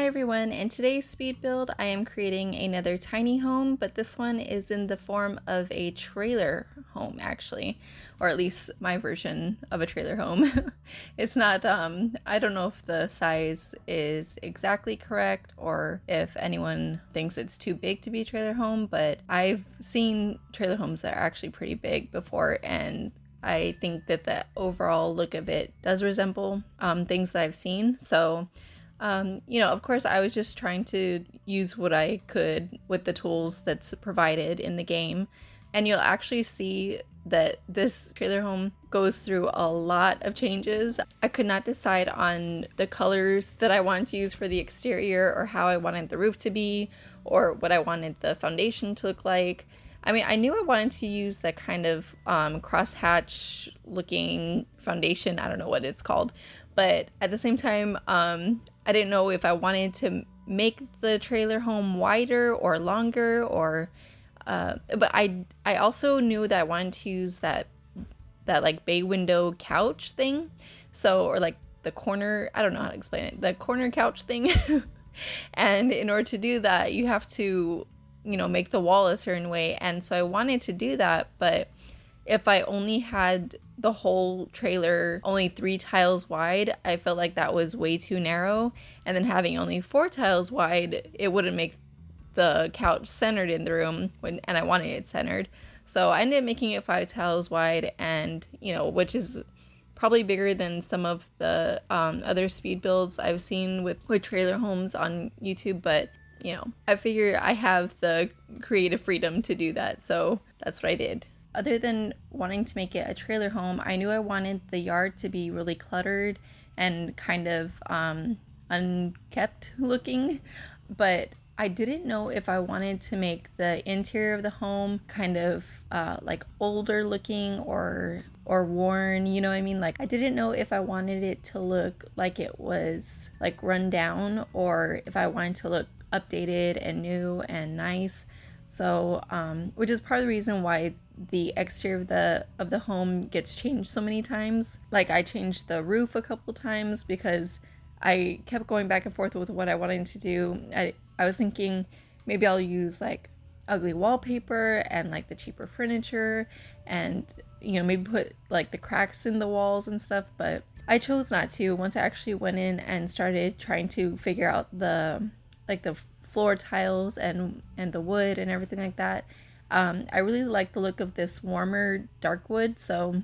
Hi everyone, in today's speed build I am creating another tiny home, but this one is in the form of a trailer home actually, or at least my version of a trailer home. It's not, I don't know if the size is exactly correct or if anyone thinks it's too big to be a trailer home, but I've seen trailer homes that are actually pretty big before, and I think that the overall look of it does resemble things that I've seen. So of course, I was just trying to use what I could with the tools that's provided in the game. And you'll actually see that this trailer home goes through a lot of changes. I could not decide on the colors that I wanted to use for the exterior, or how I wanted the roof to be, or what I wanted the foundation to look like. I mean, I knew I wanted to use that kind of crosshatch looking foundation. I don't know what it's called. But at the same time, I didn't know if I wanted to make the trailer home wider or longer, or but I also knew that I wanted to use that like bay window couch thing. So, or like the corner, I don't know how to explain it, the corner couch thing. And in order to do that, you have to, make the wall a certain way. And so I wanted to do that, but if I only had the whole trailer only 3 tiles wide, I felt like that was way too narrow. And then having only 4 tiles wide, it wouldn't make the couch centered in the room, and I wanted it centered. So I ended up making it 5 tiles wide, and which is probably bigger than some of the other speed builds I've seen with trailer homes on YouTube. But I figure I have the creative freedom to do that, so that's what I did. Other than wanting to make it a trailer home, I knew I wanted the yard to be really cluttered and kind of unkept looking, but I didn't know if I wanted to make the interior of the home kind of like older looking or worn, you know what I mean? Like, I didn't know if I wanted it to look like it was like run down, or if I wanted to look updated and new and nice. So, which is part of the reason why the exterior of the home gets changed so many times. Like, I changed the roof a couple times because I kept going back and forth with what I wanted to do. I was thinking maybe I'll use like ugly wallpaper and like the cheaper furniture, and maybe put like the cracks in the walls and stuff, but I chose not to. Once I actually went in and started trying to figure out the floor tiles and the wood and everything like that, I really like the look of this warmer dark wood. So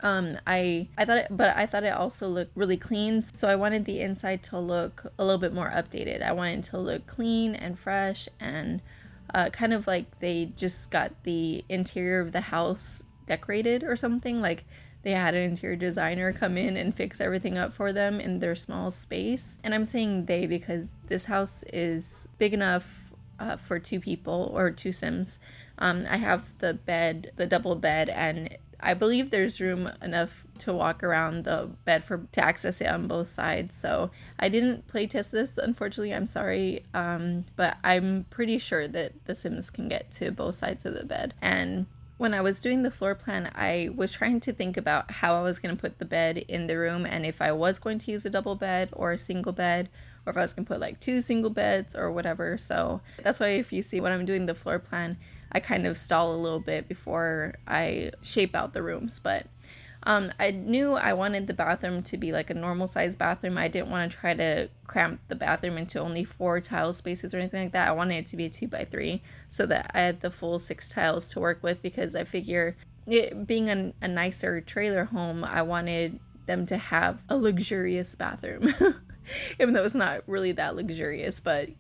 I thought it also looked really clean. So I wanted the inside to look a little bit more updated. I wanted it to look clean and fresh, and kind of like they just got the interior of the house decorated or something. Like, they had an interior designer come in and fix everything up for them in their small space. And I'm saying they because this house is big enough for 2 people or 2 Sims. I have the double bed, and I believe there's room enough to walk around the bed to access it on both sides. So I didn't play test this, unfortunately. I'm sorry, but I'm pretty sure that the Sims can get to both sides of the bed. And when I was doing the floor plan, I was trying to think about how I was going to put the bed in the room, and if I was going to use a double bed or a single bed, or if I was going to put like 2 single beds or whatever. So that's why if you see when I'm doing the floor plan, I kind of stall a little bit before I shape out the rooms. But I knew I wanted the bathroom to be like a normal size bathroom. I didn't want to try to cramp the bathroom into only 4 tile spaces or anything like that. I wanted it to be a 2x3 so that I had the full 6 tiles to work with, because I figure it being a nicer trailer home, I wanted them to have a luxurious bathroom. Even though it's not really that luxurious, but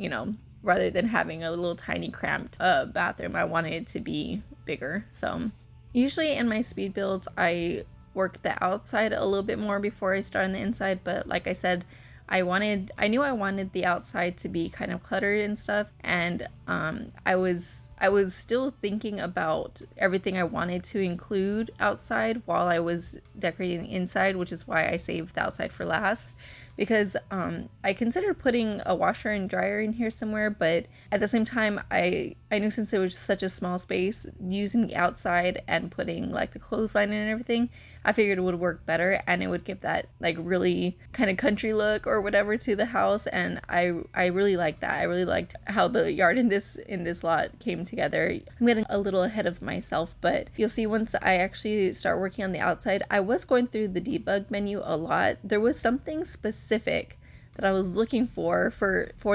rather than having a little tiny cramped bathroom, I wanted it to be bigger. So usually in my speed builds, I work the outside a little bit more before I start on the inside, but like I said, I knew I wanted the outside to be kind of cluttered and stuff, and I was still thinking about everything I wanted to include outside while I was decorating the inside, which is why I saved the outside for last, because I considered putting a washer and dryer in here somewhere, but at the same time I knew since it was such a small space, using the outside and putting like the clothesline in and everything, I figured it would work better and it would give that like really kind of country look or whatever to the house. And I really liked that. I really liked how the yard in this lot came together. I'm getting a little ahead of myself, but you'll see once I actually start working on the outside. I was going through the debug menu a lot. There was something specific that I was looking for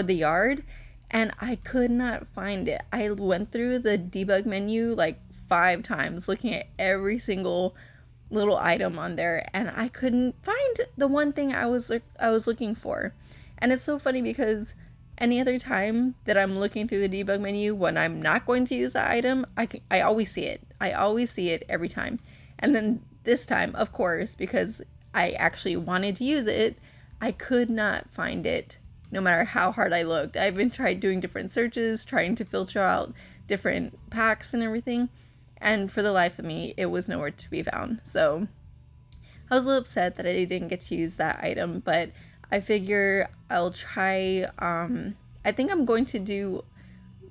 the yard, and I could not find it. I went through the debug menu like 5 times looking at every single little item on there, and I couldn't find the one thing I was looking for. And it's so funny because any other time that I'm looking through the debug menu when I'm not going to use the item, I always see it. I always see it every time. And then this time, of course, because I actually wanted to use it, I could not find it no matter how hard I looked. I've been tried doing different searches, trying to filter out different packs and everything, and for the life of me, it was nowhere to be found. So I was a little upset that I didn't get to use that item, but I figure I'll try, I think I'm going to do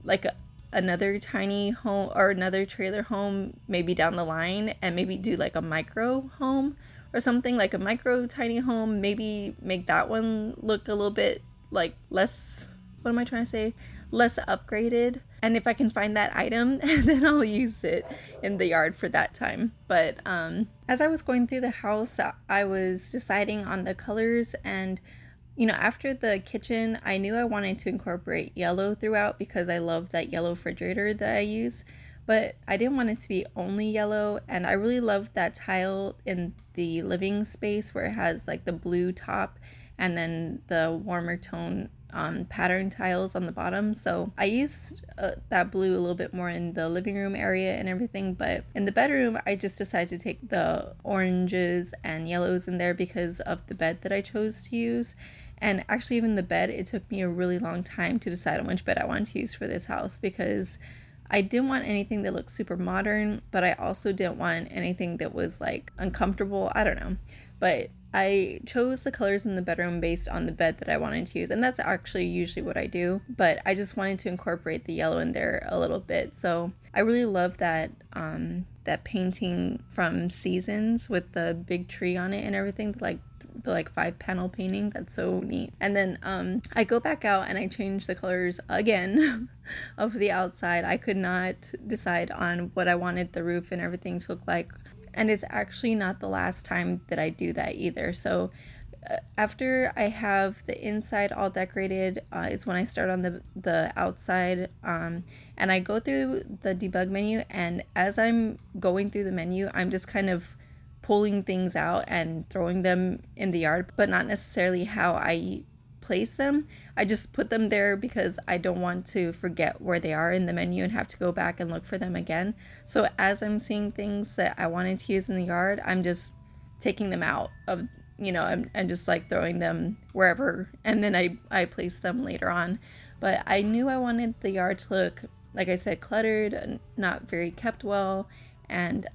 like another tiny home or another trailer home maybe down the line, and maybe do like a micro home or something, like a micro tiny home, maybe make that one look a little bit like less, what am I trying to say, less upgraded. And if I can find that item, then I'll use it in the yard for that time. But as I was going through the house, I was deciding on the colors, and after the kitchen, I knew I wanted to incorporate yellow throughout because I love that yellow refrigerator that I use, but I didn't want it to be only yellow. And I really love that tile in the living space where it has like the blue top and then the warmer tone pattern tiles on the bottom. So I used that blue a little bit more in the living room area and everything, but in the bedroom I just decided to take the oranges and yellows in there because of the bed that I chose to use. And actually, even the bed, it took me a really long time to decide on which bed I wanted to use for this house, because I didn't want anything that looked super modern, but I also didn't want anything that was like uncomfortable. I don't know, but I chose the colors in the bedroom based on the bed that I wanted to use, and that's actually usually what I do, but I just wanted to incorporate the yellow in there a little bit. So I really love that that painting from Seasons with the big tree on it and everything, the 5-panel painting. That's so neat. And then I go back out and I change the colors again of the outside. I could not decide on what I wanted the roof and everything to look like. And it's actually not the last time that I do that either. So after I have the inside all decorated is when I start on the outside, and I go through the debug menu, and as I'm going through the menu, I'm just kind of pulling things out and throwing them in the yard, but not necessarily how I place them. I just put them there because I don't want to forget where they are in the menu and have to go back and look for them again. So as I'm seeing things that I wanted to use in the yard, I'm just taking them out of, and just like throwing them wherever, and then I place them later on. But I knew I wanted the yard to look, like I said, cluttered, not very kept well, and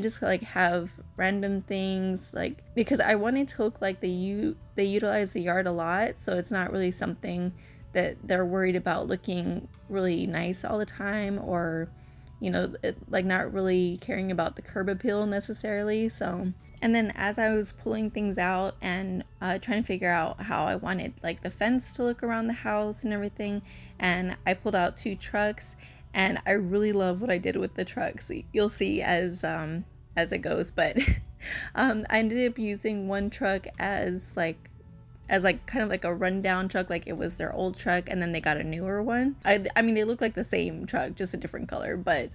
just like have random things, like, because I wanted to look like they utilize the yard a lot, so it's not really something that they're worried about looking really nice all the time, or like not really caring about the curb appeal necessarily. So, and then as I was pulling things out and trying to figure out how I wanted like the fence to look around the house and everything, and I pulled out 2 trucks. And I really love what I did with the trucks. You'll see as it goes, but I ended up using one truck as kind of like a rundown truck, like it was their old truck, and then they got a newer one. I mean, they look like the same truck, just a different color, but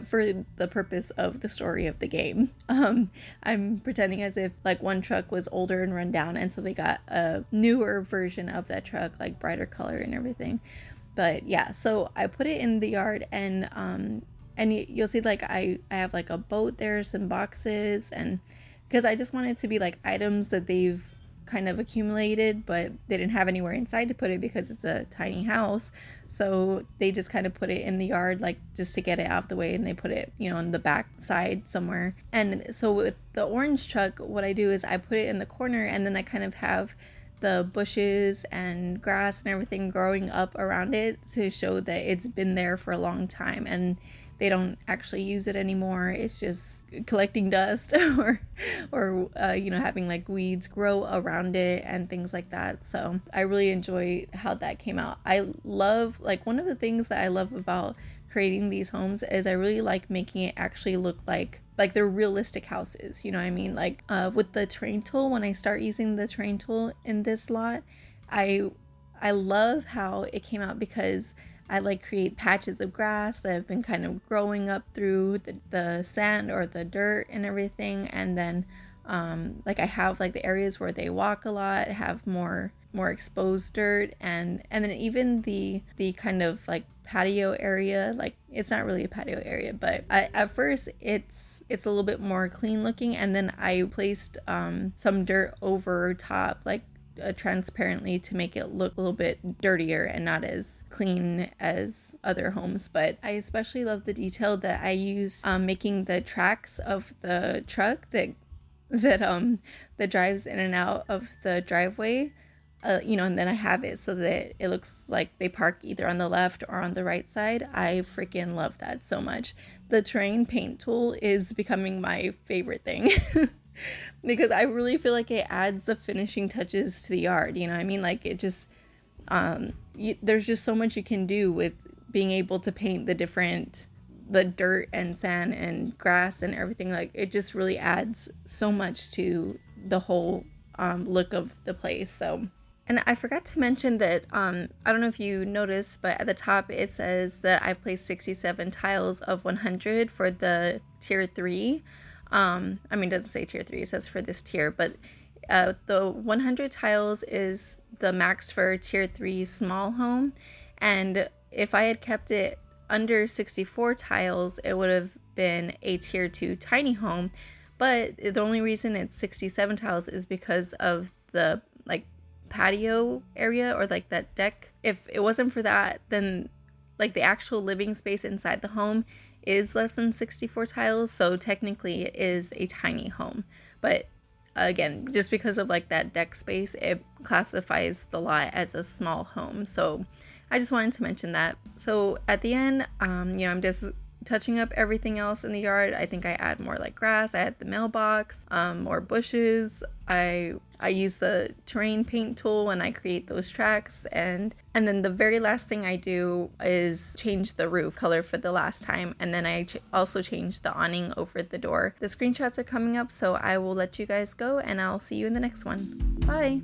for the purpose of the story of the game, I'm pretending as if like one truck was older and run down, and so they got a newer version of that truck, like brighter color and everything. But yeah, so I put it in the yard, and you'll see like I have like a boat there, some boxes, and because I just want it to be like items that they've kind of accumulated, but they didn't have anywhere inside to put it because it's a tiny house. So they just kind of put it in the yard, like just to get it out of the way, and they put it, you know, on the back side somewhere. And so with the orange truck, what I do is I put it in the corner, and then I kind of have the bushes and grass and everything growing up around it to show that it's been there for a long time and they don't actually use it anymore. It's just collecting dust or you know, having like weeds grow around it and things like that. So I really enjoy how that came out. I love, like, one of the things that I love about creating these homes is I really like making it actually look like they're realistic houses, you know what I mean? Like with the terrain tool, when I start using the terrain tool in this lot, I love how it came out because I like create patches of grass that have been kind of growing up through the sand or the dirt and everything, and then like I have like the areas where they walk a lot have more exposed dirt, and then even the kind of like patio area, like it's not really a patio area, but at first it's a little bit more clean looking, and then I placed some dirt over top, like transparently, to make it look a little bit dirtier and not as clean as other homes. But I especially love the detail that I used making the tracks of the truck that drives in and out of the driveway, you know, and then I have it so that it looks like they park either on the left or on the right side. I freaking love that so much. The terrain paint tool is becoming my favorite thing because I really feel like it adds the finishing touches to the yard, you know what I mean? Like it just, there's just so much you can do with being able to paint the dirt and sand and grass and everything. Like it just really adds so much to the whole look of the place. So, and I forgot to mention that I don't know if you noticed, but at the top it says that I've placed 67 tiles of 100 for the tier 3. I mean, it doesn't say tier 3, it says for this tier, but the 100 tiles is the max for tier 3 small home. And if I had kept it under 64 tiles, it would have been a tier 2 tiny home. But the only reason it's 67 tiles is because of the like patio area or like that deck. If it wasn't for that, then like the actual living space inside the home is less than 64 tiles, so technically it is a tiny home. But again, just because of like that deck space, it classifies the lot as a small home. So I just wanted to mention that. So at the end, you know, I'm just touching up everything else in the yard. I think I add more like grass, I add the mailbox, more bushes. I use the terrain paint tool when I create those tracks, and then the very last thing I do is change the roof color for the last time, and then I also change the awning over the door. The screenshots are coming up, so I will let you guys go, and I'll see you in the next one. Bye!